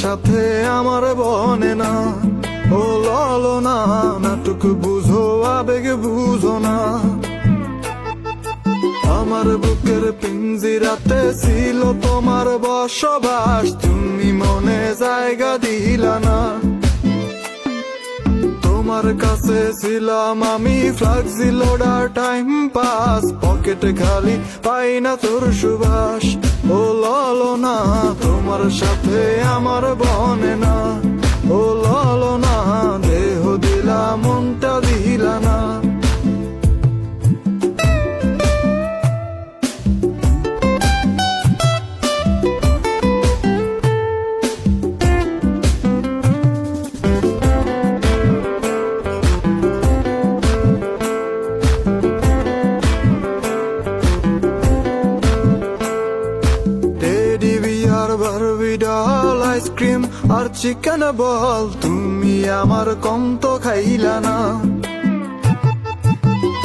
সাথে আমার বনে না, ও ললনা নাটক বুঝো আবেগ বুঝো না। আমার বুকের পিঞ্জিরাতে ছিল তোমার বসবাস, তুমি মনে জায়গা দিলা না। তোমার কাছে ছিলাম আমি ফ্লাক্সি লোডার টাইম পাস, পকেটে খালি পাই না তোর সুবাস। ও ললনা তোমার সাথে আমার বনে না, ও ললনা দেহ দিলা মনটা দিলা না। বারবিডল আইসক্রিম আর চিকেন বল, তুমি আমার কম তো খাইলা না।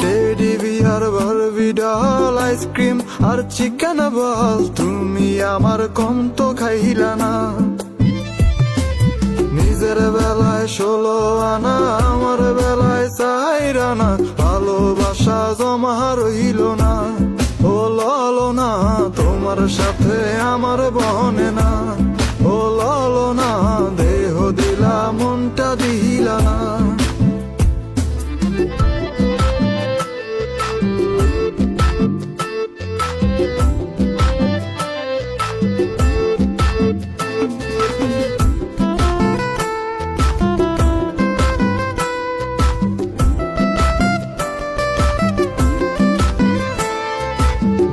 টেডি বিয়ার বারবিডল আইসক্রিম আর চিকেন বল, তুমি আমার কম তো খাইলা না। নিজের বেলায় 16 আনা, আমার বেলায় 4 আনা, ভালোবাসা জমা রইল না। ও ললনা তোমার সাথে আমার বনে না, ও ললনা দেহ দিলা মনটা দিলা না।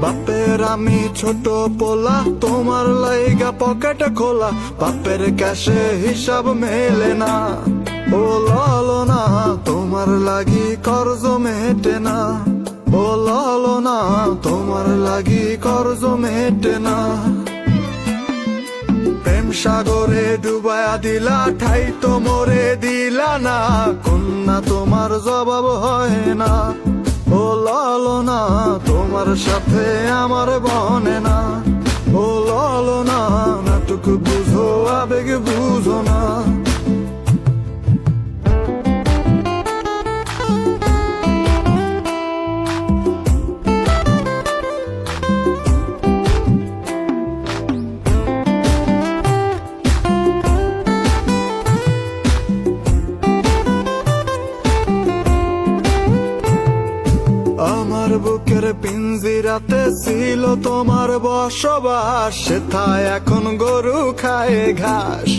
বাপের আমি ছোট পোলা, তোমার লাইগা পকেট খোলা, বাপের ক্যাশে হিসাব মেলে না। ও ললনা তোমার লাগি কর্জ মেটে না, ও ললনা তোমার লাগি কর্জ মেটে না। প্রেম সাগরে ডুবায়া দিলা, ঠাই তো মরে দিলা না, কন্যা তোমার জবাব হয় না। ও ললনা তোমার সাথে আমার বনে না, ও ললনা নাটক বুঝো আবেগ বুঝো না। আমার বুকের পিঞ্জিরাতে ছিল তোমার বসবাস, সেথায় এখন গরু খায় ঘাস।